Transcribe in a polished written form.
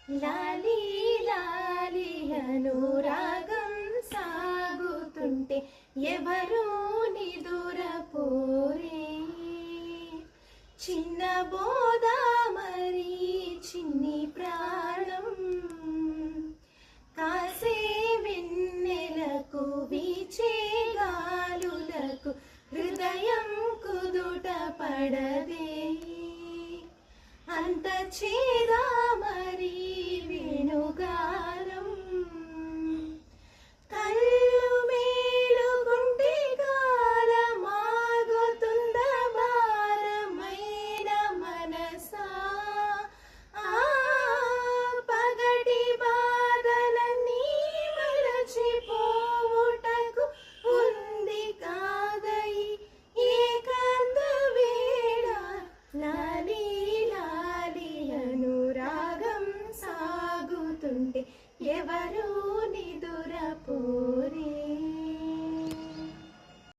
లాలి లాలి అనురాగం సాగుతుంటే ఎవరు నిదురపోరే. చిన్న బోధ మరి చిన్ని ప్రాణం కాసే వెన్నెలకు వీచే గాలులకు హృదయం కుదుట పడదే. అంత చేదా మరి వేణుగానం కళ్ళు మేలుగుంటే కాలమాగుతుంద భారమైన మనసా. పగటి బాధలన్నీ మరచిపోవుటకు ఉంది కాదై ఏకాంత వేళ. లాలి లాలి అనురాగం సాగుతుంటే ఎవరు నిదురపో